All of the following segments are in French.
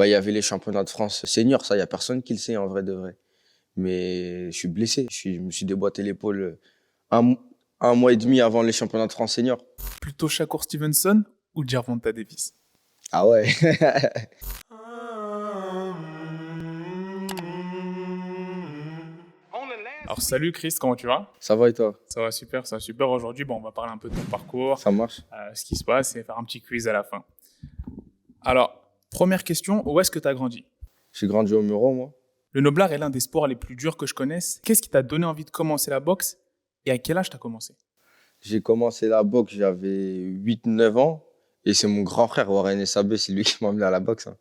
Il y avait les championnats de France seniors, ça, il n'y a personne qui le sait en vrai de vrai. Mais je suis blessé. Je me suis déboîté l'épaule un, un mois et demi avant les championnats de France seniors. Plutôt Shakur Stevenson ou Gervonta Davis? Ah ouais. Alors salut Chris, comment tu vas? Ça va et toi? Ça va super, ça va super. Aujourd'hui, on va parler un peu de ton parcours, Ça marche? ce qui se passe et faire un petit quiz à la fin. Alors, première question, où est-ce que tu as grandi? J'ai grandi au Muro, moi. Le noblard est l'un des sports les plus durs que je connaisse. Qu'est-ce qui t'a donné envie de commencer la boxe et à quel âge t'as commencé? J'ai commencé la boxe, j'avais 8 9 ans. Et c'est mon grand frère, Warren Sabé, c'est lui qui m'a emmené à la boxe. Hein.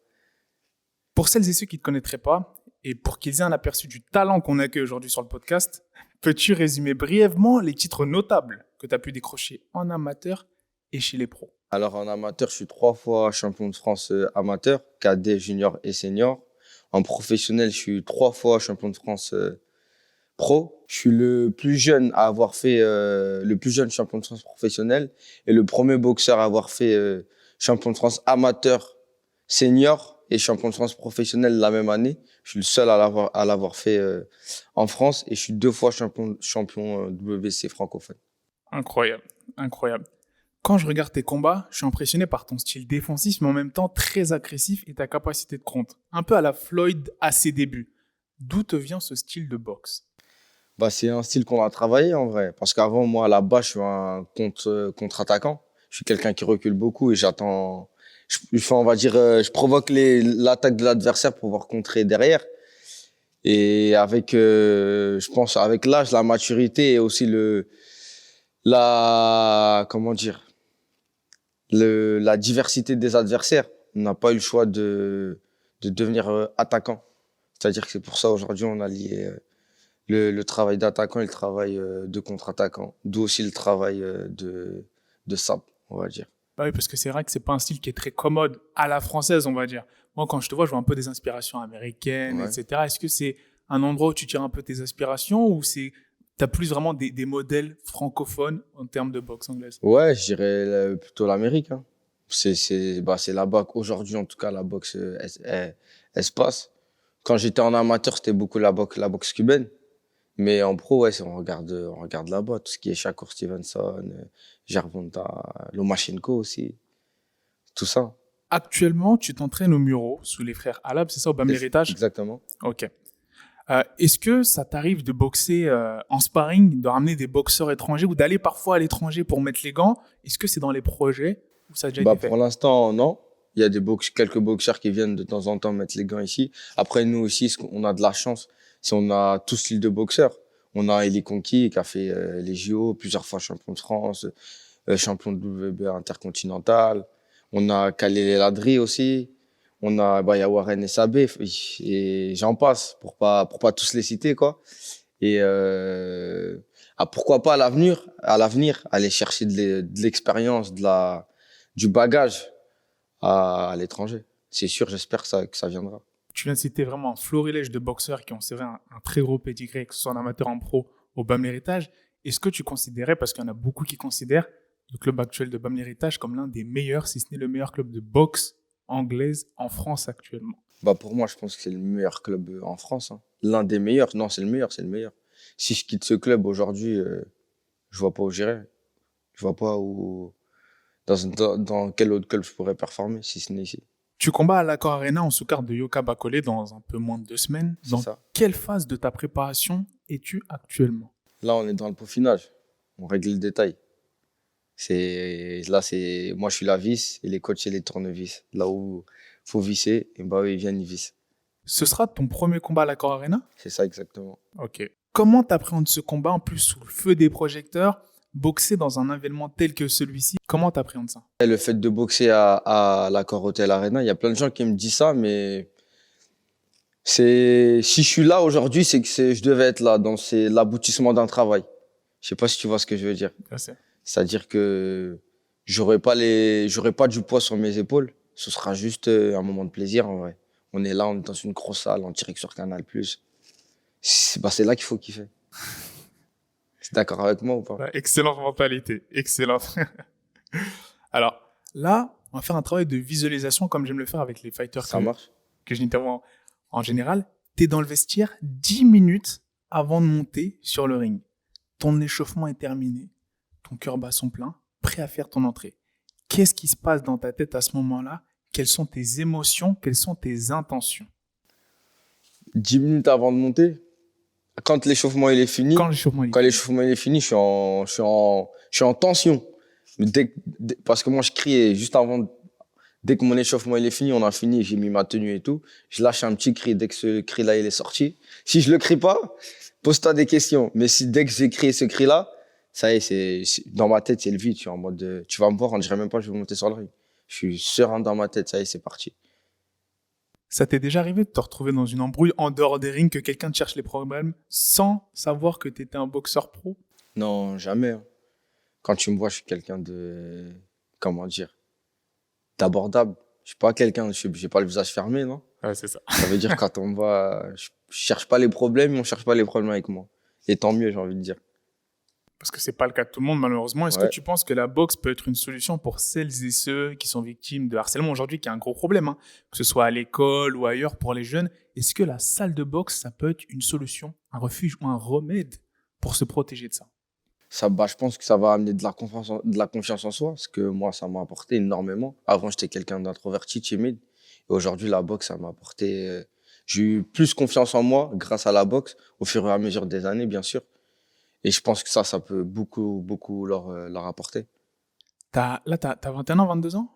Pour celles et ceux qui ne te connaîtraient pas, et pour qu'ils aient un aperçu du talent qu'on accueille aujourd'hui sur le podcast, peux-tu résumer brièvement les titres notables que tu as pu décrocher en amateur et chez les pros? Alors en amateur, je suis 3 fois champion de France amateur, cadet, junior et senior. En professionnel, je suis 3 fois champion de France pro. Je suis le plus jeune à avoir fait le plus jeune champion de France professionnel et le premier boxeur à avoir fait champion de France amateur, senior et champion de France professionnel la même année. Je suis le seul à l'avoir fait en France et je suis 2 fois champion WBC francophone. Incroyable, incroyable. Quand je regarde tes combats, je suis impressionné par ton style défensif, mais en même temps très agressif et ta capacité de contre. Un peu à la Floyd à ses débuts. D'où te vient ce style de boxe? C'est un style qu'on a travaillé en vrai. Parce qu'avant, moi, à la base, je suis un contre-attaquant. Je suis quelqu'un qui recule beaucoup et j'attends. On va dire, je provoque l'attaque de l'adversaire pour pouvoir contrer derrière. Et avec, je pense, avec l'âge, la maturité et aussi comment dire, la diversité des adversaires, on n'a pas eu le choix de devenir attaquant. C'est-à-dire que c'est pour ça aujourd'hui, on a lié le travail d'attaquant et le travail de contre-attaquant. D'où aussi le travail de sable, on va dire. Bah oui, parce que c'est vrai que c'est pas un style qui est très commode à la française, on va dire. Moi, quand je te vois, je vois un peu des inspirations américaines, Ouais. etc. Est-ce que c'est un endroit où tu tires un peu tes aspirations ou t'as plus vraiment des modèles francophones en termes de boxe anglaise? Ouais, je dirais plutôt l'Amérique. Hein. C'est là-bas qu'aujourd'hui, en tout cas, la boxe, elle se passe. Quand j'étais en amateur, c'était beaucoup la boxe cubaine. Mais en pro, ouais, on regarde là-bas. Tout ce qui est Shakur Stevenson, Gervonta, Lomachenko aussi. Tout ça. Actuellement, tu t'entraînes au Muro, sous les frères Alab, c'est ça, au BAM L'Héritage? Exactement. Ok. Est-ce que ça t'arrive de boxer en sparring, de ramener des boxeurs étrangers ou d'aller parfois à l'étranger pour mettre les gants? Est-ce que c'est dans les projets ou ça a déjà été fait? Pour l'instant, non. Il y a quelques boxeurs qui viennent de temps en temps mettre les gants ici. Après, nous aussi, on a de la chance. Si on a tout style de boxeurs. On a Eli Conki qui a fait les JO, plusieurs fois champion de France, champion de WB intercontinental. On a Khalil El Adri aussi. Il y a Warren Sabé et j'en passe pour pas tous les citer, quoi. Et, pourquoi pas à l'avenir, aller chercher de l'expérience, du bagage à l'étranger. C'est sûr, j'espère que ça viendra. Tu viens de citer vraiment un florilège de boxeurs qui ont, c'est vrai, un très gros pédigré, que ce soit en amateur, en pro, au BAM L'Héritage. Est-ce que tu considérais, parce qu'il y en a beaucoup qui considèrent le club actuel de BAM L'Héritage comme l'un des meilleurs, si ce n'est le meilleur club de boxe anglaise en France actuellement? Pour moi, je pense que c'est le meilleur club en France. Hein. L'un des meilleurs. Non, c'est le meilleur, c'est le meilleur. Si je quitte ce club aujourd'hui, je vois pas où j'irai. Je vois pas dans quel autre club je pourrais performer, si ce n'est ici. Tu combats à l'Accor Arena en sous-carte de Yoka Bakole dans un peu moins de 2 semaines. C'est Dans ça. quelle phase de ta préparation es-tu actuellement? Là, on est dans le peaufinage. On règle le détail. Moi, je suis la vis et les coachs, c'est les tournevis. Là où faut visser, et eux, ils viennent, ils vissent. Ce sera ton premier combat à l'Accor Arena? C'est ça, exactement. Ok. Comment t'appréhendes ce combat, en plus sous le feu des projecteurs, boxer dans un événement tel que celui-ci? Comment t'appréhendes ça? Et le fait de boxer à l'Accor Hotel Arena, il y a plein de gens qui me disent ça, mais si je suis là aujourd'hui, c'est que je devais être là. Donc, c'est l'aboutissement d'un travail. Je sais pas si tu vois ce que je veux dire. Merci. C'est-à-dire que j'aurais pas du poids sur mes épaules. Ce sera juste un moment de plaisir, en vrai. On est là, on est dans une grosse salle, en direct sur Canal+. C'est là qu'il faut kiffer. Tu es d'accord avec moi ou pas? Ouais, excellente mentalité, excellente. Alors là, on va faire un travail de visualisation comme j'aime le faire avec les fighters Ça marche? que je n'interviens en général, tu es dans le vestiaire 10 minutes avant de monter sur le ring. Ton échauffement est terminé, ton cœur bat son plein, prêt à faire ton entrée. Qu'est-ce qui se passe dans ta tête à ce moment-là? Quelles sont tes émotions? Quelles sont tes intentions? 10 minutes avant de monter, quand l'échauffement il est fini, Quand l'échauffement est quand l'échauffement il est fini, je suis en tension. Mais parce que moi, je criais juste avant, dès que mon échauffement il est fini, on a fini, j'ai mis ma tenue et tout. Je lâche un petit cri dès que ce cri-là il est sorti. Si je le crie pas, pose-toi des questions. Mais si dès que j'ai crié ce cri-là, ça y est, dans ma tête, c'est le vide. Je suis en mode, tu vas me voir, on dirait même pas que je vais monter sur le ring. Je suis serein dans ma tête, ça y est, c'est parti. Ça t'est déjà arrivé de te retrouver dans une embrouille en dehors des rings, que quelqu'un te cherche les problèmes sans savoir que tu étais un boxeur pro? Non, jamais, hein. Quand tu me vois, je suis quelqu'un comment dire, d'abordable. Je suis pas quelqu'un, j'ai pas le visage fermé, non? Ouais, c'est ça. Ça veut dire quand on me voit, je cherche pas les problèmes, on cherche pas les problèmes avec moi. Et tant mieux, j'ai envie de dire. Parce que c'est pas le cas de tout le monde, malheureusement. Est-ce que Ouais. tu penses que la boxe peut être une solution pour celles et ceux qui sont victimes de harcèlement aujourd'hui, qui est un gros problème, hein, que ce soit à l'école ou ailleurs pour les jeunes? Est-ce que la salle de boxe, ça peut être une solution, un refuge ou un remède pour se protéger de ça? Je pense que ça va amener de la confiance en soi, parce que moi, ça m'a apporté énormément. Avant, j'étais quelqu'un d'introverti, timide. Et aujourd'hui, la boxe, ça m'a apporté, j'ai eu plus confiance en moi grâce à la boxe, au fur et à mesure des années, bien sûr. Et je pense que ça peut beaucoup, beaucoup leur apporter. T'as 21 ans, 22 ans?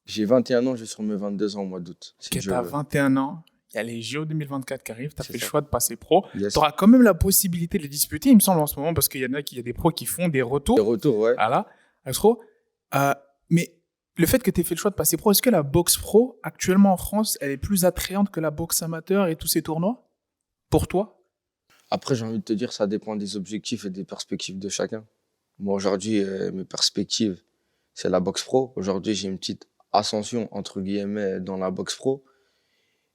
J'ai 21 ans, je vais sur mes 22 ans au mois d'août, si Ok, Dieu t'as veut. 21 ans, il y a les JO 2024 qui arrivent, t'as C'est fait le ça. choix de passer pro. Yes. T'auras quand même la possibilité de les disputer, il me semble, en ce moment, parce qu'il y en a il y a des pros qui font des Le retours. retour, ouais. Voilà, astro. Mais le fait que tu aies fait le choix de passer pro, est-ce que la boxe pro, actuellement en France, elle est plus attrayante que la boxe amateur et tous ces tournois? Pour toi? Après, j'ai envie de te dire, ça dépend des objectifs et des perspectives de chacun. Moi, aujourd'hui, mes perspectives, c'est la boxe pro. Aujourd'hui, j'ai une petite ascension, entre guillemets, dans la boxe pro.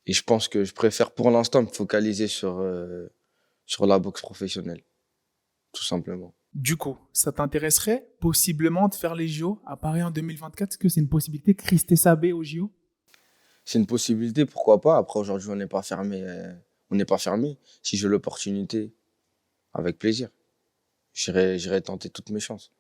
Et je pense que je préfère pour l'instant me focaliser sur la boxe professionnelle, tout simplement. Du coup, ça t'intéresserait possiblement de faire les JO à Paris en 2024? Est-ce que c'est une possibilité, Christé Sabé aux JO? C'est une possibilité, pourquoi pas. Après, aujourd'hui, on n'est pas fermé. On n'est pas fermé. Si j'ai l'opportunité, avec plaisir. J'irai tenter toutes mes chances.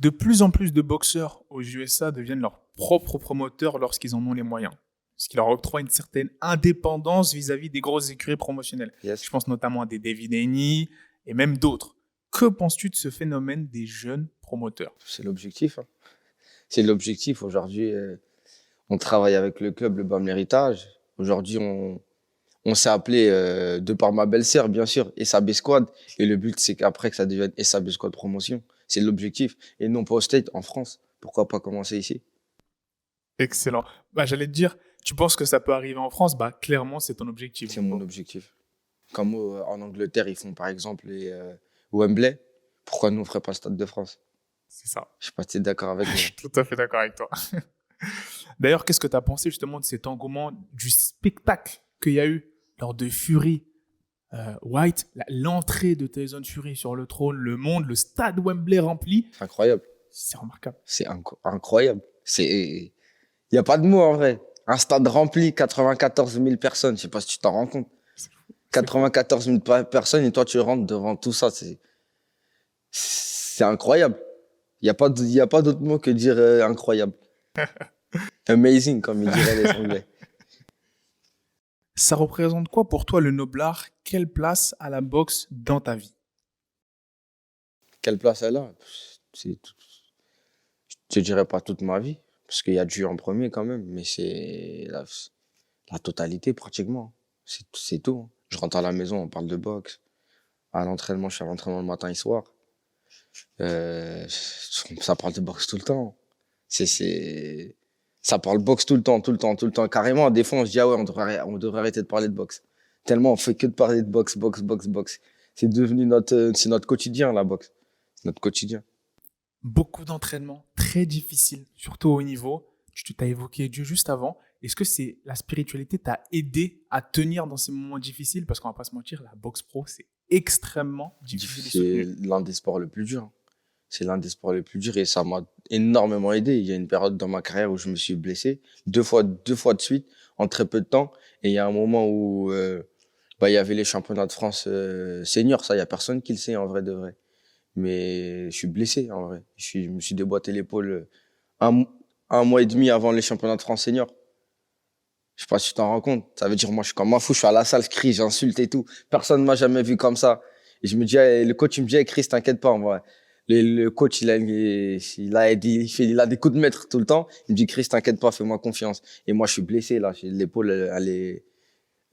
De plus en plus de boxeurs aux USA deviennent leurs propres promoteurs lorsqu'ils en ont les moyens. Ce qui leur octroie une certaine indépendance vis-à-vis des grosses écuries promotionnelles. Yes. Je pense notamment à des David Haney et même d'autres. Que penses-tu de ce phénomène des jeunes promoteurs? C'est l'objectif, hein. C'est l'objectif. Aujourd'hui, on travaille avec le club, le BAM L'Héritage. Aujourd'hui, on s'est appelé, de par ma belle-sœur, bien sûr, SAB Squad. Et le but, c'est qu'après, que ça devienne SAB Squad Promotion. C'est l'objectif. Et non pas au State, en France. Pourquoi pas commencer ici? Excellent. J'allais te dire, tu penses que ça peut arriver en France? Clairement, c'est ton objectif. C'est mon objectif. Comme en Angleterre, ils font par exemple les Wembley. Pourquoi nous, on ferait pas le Stade de France? C'est ça. Je sais pas si tu es d'accord avec Je moi. suis tout à fait d'accord avec toi. D'ailleurs, qu'est-ce que tu as pensé justement de cet engouement du spectacle qu'il y a eu lors de Fury White, l'entrée de Tyson Fury sur le trône, le monde, le stade Wembley rempli? C'est incroyable. C'est remarquable. C'est incroyable. Il y a pas de mots en vrai. Un stade rempli, 94 000 personnes. Je sais pas si tu t'en rends compte. 94 000 personnes et toi, tu rentres devant tout ça. C'est incroyable. Il y a pas d'autre mot que dire incroyable. Amazing, comme ils diraient les Anglais. Ça représente quoi pour toi le noblard? Quelle place a la boxe dans ta vie? Quelle place elle a? Je te dirais pas toute ma vie, parce qu'il y a Dieu en premier quand même, mais c'est la totalité pratiquement. C'est tout, hein. Je rentre à la maison, on parle de boxe. À l'entraînement, je suis à l'entraînement le matin et soir. Ça parle de boxe tout le temps. Ça parle boxe tout le temps, tout le temps, tout le temps. Carrément, des fois, on se dit, ah ouais, on devrait arrêter de parler de boxe. Tellement on fait que de parler de boxe, boxe, boxe, boxe. C'est devenu c'est notre quotidien, la boxe. C'est notre quotidien. Beaucoup d'entraînement, très difficile, surtout au haut niveau. Tu t'as évoqué Dieu juste avant. Est-ce que la spiritualité t'a aidé à tenir dans ces moments difficiles? Parce qu'on va pas se mentir, la boxe pro, c'est extrêmement difficile. C'est l'un des sports le plus dur. C'est l'un des sports les plus durs et ça m'a énormément aidé. Il y a une période dans ma carrière où je me suis blessé deux fois de suite en très peu de temps. Et il y a un moment où il y avait les championnats de France seniors. Ça, il y a personne qui le sait en vrai de vrai. Mais je suis blessé en vrai. Je me suis déboîté l'épaule un, un mois et demi avant les championnats de France seniors. Je sais pas si tu t'en rends compte. Ça veut dire, moi, je suis comme un fou, je suis à la salle, je crie, j'insulte et tout. Personne m'a jamais vu comme ça. Et je me dis, le coach, il me dit, hey, Chris, t'inquiète pas, moi. Le coach, il a des coups de maître tout le temps. Il me dit, Chris, t'inquiète pas, fais-moi confiance. Et moi, je suis blessé, là. L'épaule,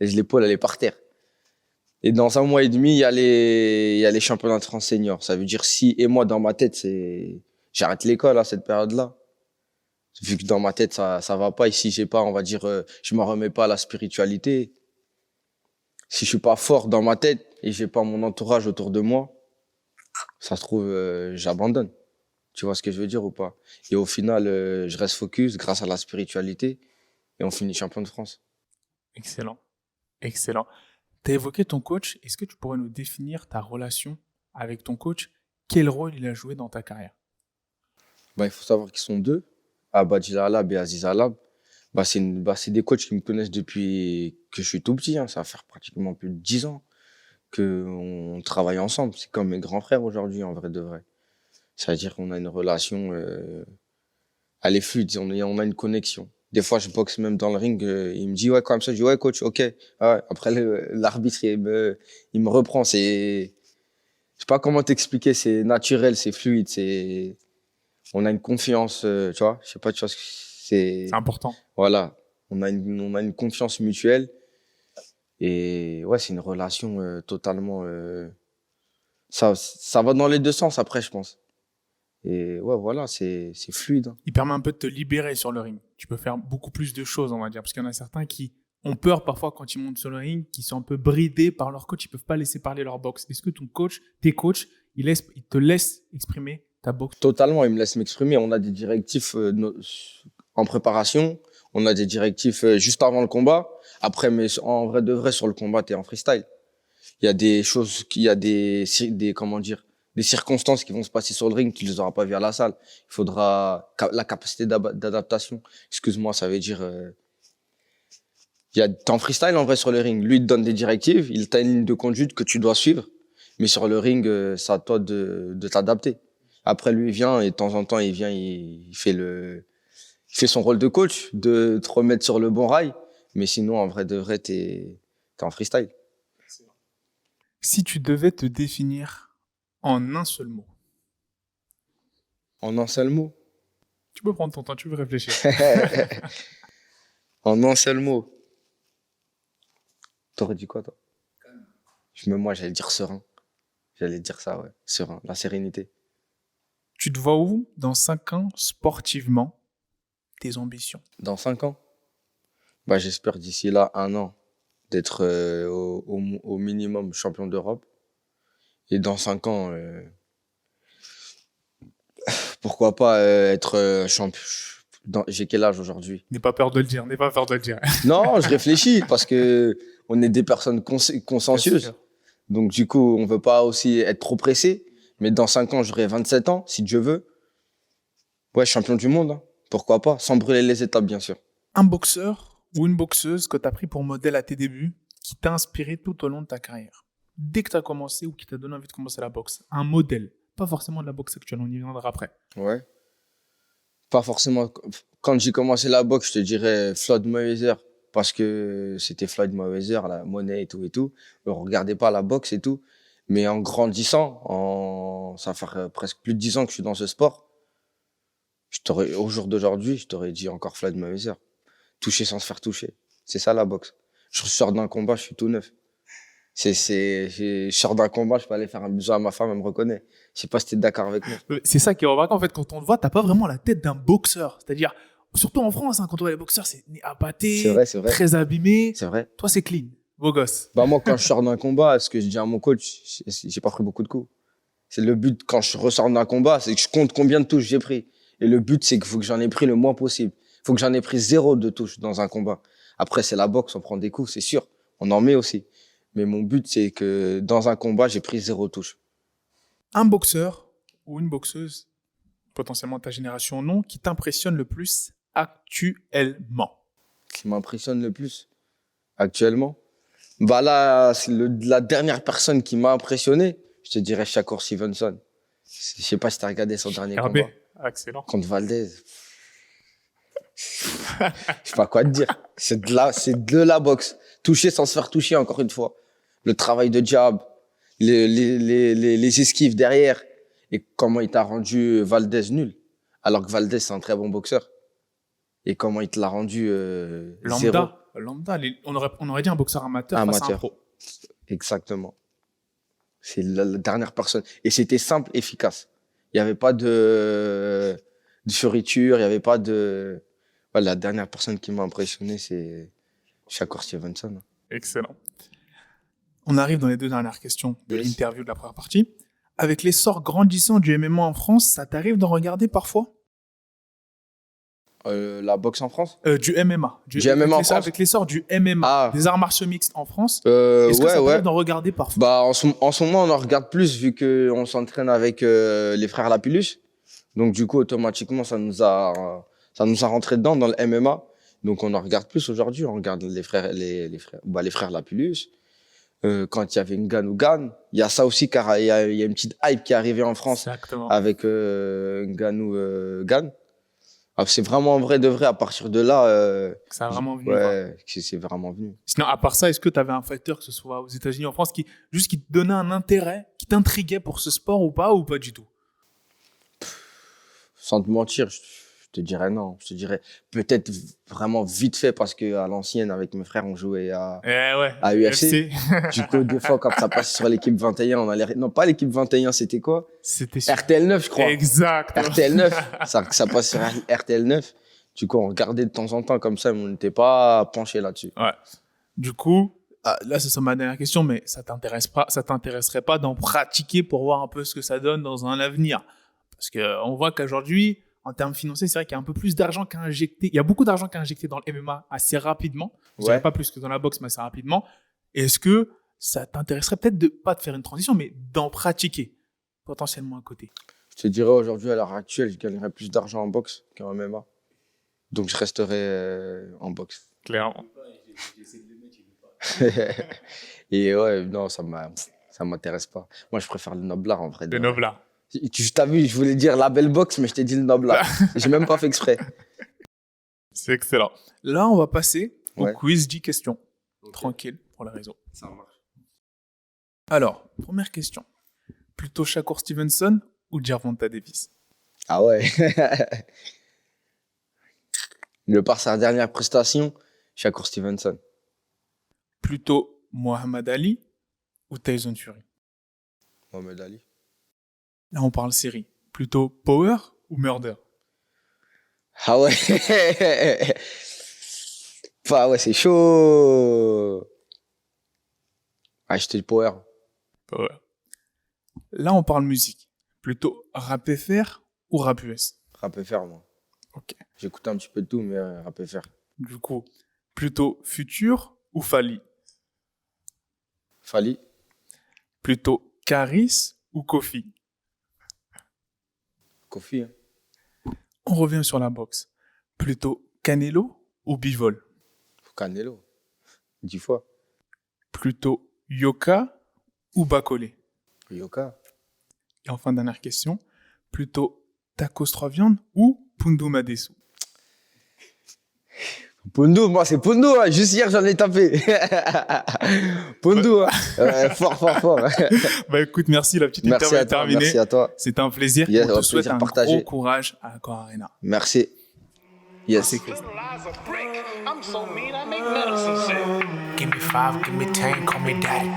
l'épaule, elle est par terre. Et dans un mois et demi, il y a les championnats de France seniors. Ça veut dire, si, et moi, dans ma tête, j'arrête l'école à cette période-là. Vu que dans ma tête, ça va pas. Ici, j'ai pas, on va dire, je m'en remets pas à la spiritualité. Si je suis pas fort dans ma tête et j'ai pas mon entourage autour de moi, ça se trouve, j'abandonne. Tu vois ce que je veux dire ou pas? Et au final, je reste focus grâce à la spiritualité et on finit champion de France. Excellent. Excellent. Tu as évoqué ton coach. Est-ce que tu pourrais nous définir ta relation avec ton coach? Quel rôle il a joué dans ta carrière? Il faut savoir qu'ils sont deux, Abadjil Alab et Aziz Alab. C'est des coachs qui me connaissent depuis que je suis tout petit, hein. Ça va faire pratiquement plus de 10 ans qu'on travaille ensemble. C'est comme mes grands frères aujourd'hui, en vrai de vrai. C'est-à-dire qu'on a une relation, elle est fluide, on a une connexion. Des fois, je boxe même dans le ring, il me dit, ouais, comme ça, je dis, ouais, coach, ok. Ah ouais. Après, l'arbitre, il me reprend. Je sais pas comment t'expliquer, c'est naturel, c'est fluide, on a une confiance, tu vois. Je sais pas, tu vois, C'est important. voilà. On a une confiance mutuelle. Et ouais, c'est une relation totalement, ça va dans les deux sens après, je pense. Et ouais, voilà, c'est fluide, hein. Il permet un peu de te libérer sur le ring. Tu peux faire beaucoup plus de choses, on va dire. Parce qu'il y en a certains qui ont peur parfois quand ils montent sur le ring, qui sont un peu bridés par leur coach. Ils peuvent pas laisser parler leur boxe. Est-ce que ton coach, tes coachs, ils te laissent exprimer ta boxe? Totalement, il me laisse m'exprimer. On a des directives en préparation. On a des directives juste avant le combat. Après, mais en vrai de vrai, sur le combat, t'es en freestyle. Il y a des choses, il y a comment dire, des circonstances qui vont se passer sur le ring, tu les auras pas vues à la salle. Il faudra la capacité d'adaptation. Excuse-moi, ça veut dire, t'es en freestyle en vrai sur le ring. Lui, il te donne des directives, il t'a une ligne de conduite que tu dois suivre. Mais sur le ring, c'est à toi de t'adapter. Après, lui, il vient et de temps en temps, il fait son rôle de coach, de te remettre sur le bon rail. Mais sinon, en vrai de vrai, t'es en freestyle. Si tu devais te définir en un seul mot, En un seul mot. tu peux prendre ton temps, tu peux réfléchir. En un seul mot. T'aurais dit quoi, toi? Moi, j'allais dire serein. J'allais dire ça, ouais. Serein. La sérénité. Tu te vois où dans 5 ans sportivement? Tes ambitions? Dans 5 ans? J'espère d'ici là, 1 an, d'être au minimum champion d'Europe. Et dans 5 ans, pourquoi pas être champion. J'ai quel âge aujourd'hui? N'aie pas peur de le dire, n'aie pas peur de le dire. Non, je réfléchis parce que on est des personnes consciencieuses. Donc, du coup, on veut pas aussi être trop pressé. Mais dans 5 ans, j'aurai 27 ans, si Dieu veut. Ouais, champion du monde, hein. Pourquoi pas? Sans brûler les étapes, bien sûr. Un boxeur ou une boxeuse que tu as pris pour modèle à tes débuts, qui t'a inspiré tout au long de ta carrière, dès que tu as commencé ou qui t'a donné envie de commencer la boxe. Un modèle, pas forcément de la boxe actuelle, on y viendra après. Ouais. Pas forcément. Quand j'ai commencé la boxe, je te dirais Floyd Mayweather. Parce que c'était Floyd Mayweather, la monnaie et tout et tout. On regardait pas la boxe et tout. Mais en grandissant, ça fait presque plus de 10 ans que je suis dans ce sport. Au jour d'aujourd'hui, je t'aurais dit encore Floyd Mayweather. Toucher sans se faire toucher. C'est ça la boxe. Je sors d'un combat, je suis tout neuf. Je sors d'un combat, je peux aller faire un bisou à ma femme, elle me reconnaît. Je sais pas si t'es d'accord avec moi. C'est ça qui est remarquable, en fait, quand on te voit, t'as pas vraiment la tête d'un boxeur. C'est-à-dire, surtout en France, hein, quand on voit les boxeurs, c'est nez appâté, C'est vrai. très abîmé. C'est vrai. Toi, c'est clean, beau gosse. Moi, quand je sors d'un combat, ce que je dis à mon coach, j'ai pas pris beaucoup de coups. C'est le but, quand je ressors d'un combat, c'est que je compte combien de touches j'ai pris. Et le but, c'est qu'il faut que j'en ai pris le moins possible. Il faut que j'en ai pris 0 de touches dans un combat. Après, c'est la boxe, on prend des coups, c'est sûr. On en met aussi. Mais mon but, c'est que dans un combat, j'ai pris 0 touche. Un boxeur ou une boxeuse, potentiellement de ta génération non, qui t'impressionne le plus actuellement? Qui m'impressionne le plus actuellement? Bah là, c'est la dernière personne qui m'a impressionné, je te dirais Shakur Stevenson. Je sais pas si tu as regardé son dernier RB, combat excellent. contre Valdez. Je sais pas quoi te dire. C'est de la boxe. Toucher sans se faire toucher, encore une fois. Le travail de jab, les esquives derrière. Et comment il t'a rendu Valdez nul. Alors que Valdez, c'est un très bon boxeur. Et comment il te l'a rendu zéro. Lambda, on aurait dit un boxeur amateur face à un pro. Exactement. C'est la dernière personne. Et c'était simple, efficace. Il n'y avait pas de fioriture, il n'y avait pas de... Ouais, la dernière personne qui m'a impressionné, c'est Shakur Stevenson. Excellent. On arrive dans les 2 dernières questions de l'interview de la première partie. Avec l'essor grandissant du MMA en France, ça t'arrive d'en regarder parfois? La boxe en France? Du MMA. Du MMA en France? Avec l'essor du MMA, des arts martiaux mixtes en France, est-ce que ça t'arrive d'en regarder parfois? Bah, en ce moment, on en regarde plus vu qu'on s'entraîne avec les frères Lapillus. Donc, du coup, automatiquement, ça nous a rentré dedans dans le MMA. Donc, on en regarde plus aujourd'hui. On regarde les frères Lapillus. Quand il y avait Ngannou Gane, il y a ça aussi, car il y a une petite hype qui est arrivée en France. Exactement. Avec Ngannou Gane. C'est vraiment vrai de vrai à partir de là. Ça a vraiment venu. Ouais, c'est vraiment venu. Sinon, à part ça, est-ce que tu avais un fighter, que ce soit aux États-Unis ou en France, qui te donnait un intérêt, qui t'intriguait pour ce sport ou pas du tout? Sans te mentir, je te dirais non. Je te dirais peut-être vraiment vite fait parce que à l'ancienne, avec mes frères, on jouait à UFC. Du coup, des fois, quand ça passe sur l'équipe 21, on allait... Non, pas l'équipe 21, c'était quoi? C'était RTL 9, je crois. Exact. RTL 9. Ça passe sur RTL 9. Du coup, on regardait de temps en temps comme ça, mais on n'était pas penché là-dessus. Ouais. Du coup, là, c'est ma dernière question, mais ça t'intéresserait pas d'en pratiquer pour voir un peu ce que ça donne dans un avenir? Parce qu'on voit qu'aujourd'hui, en termes financiers, c'est vrai qu'il y a un peu plus d'argent qu'à injecter. Il y a beaucoup d'argent qu'à injecter dans le MMA assez rapidement. Je dirais pas plus que dans la boxe, mais assez rapidement. Est-ce que ça t'intéresserait peut-être pas de faire une transition, mais d'en pratiquer potentiellement à côté? Je te dirais aujourd'hui, à l'heure actuelle, je gagnerais plus d'argent en boxe qu'en MMA. Donc, je resterai en boxe. Clairement. Et ouais, non, ça m'intéresse pas. Moi, je préfère le noblard en vrai. Le noblard. Tu t'as vu, je voulais dire la belle boxe, mais je t'ai dit le noblard. J'ai même pas fait exprès. C'est excellent. Là, on va passer au quiz 10 questions. Okay. Tranquille, pour la raison. Ça marche. Alors, première question. Plutôt Shakur Stevenson ou Gervonta Davis? Ah ouais. Par sa dernière prestation, Shakur Stevenson. Plutôt Muhammad Ali ou Tyson Fury? Muhammad Ali. Là, on parle série. Plutôt Power ou Murder? Ah ouais. Ah ouais, c'est chaud. Ah, je te dis Power. Power. Là, on parle musique. Plutôt rap FR ou rap US? Rap FR, moi. Ok. J'écoute un petit peu de tout, mais rap FR. Du coup, plutôt Future ou Fally? Fally. Plutôt Caris ou Kofi? Kofi. Hein. On revient sur la boxe. Plutôt Canelo ou Bivol? Canelo. 10 fois. Plutôt Yoka ou Bakole? Yoka. Et enfin, dernière question. Plutôt Tacos 3 viandes ou Pundu Madesu? Pundu, moi c'est Pundu, hein. Juste hier j'en ai tapé. Pundu, hein. Fort. Bah écoute, merci, la petite interview est terminée. Merci à toi. C'était un plaisir. Yes, on te souhaite un partagé. gros courage à Accor Arena. Merci. Yes. I'm so mean, I make medicine sick. Give me 5, give me 10, call me daddy.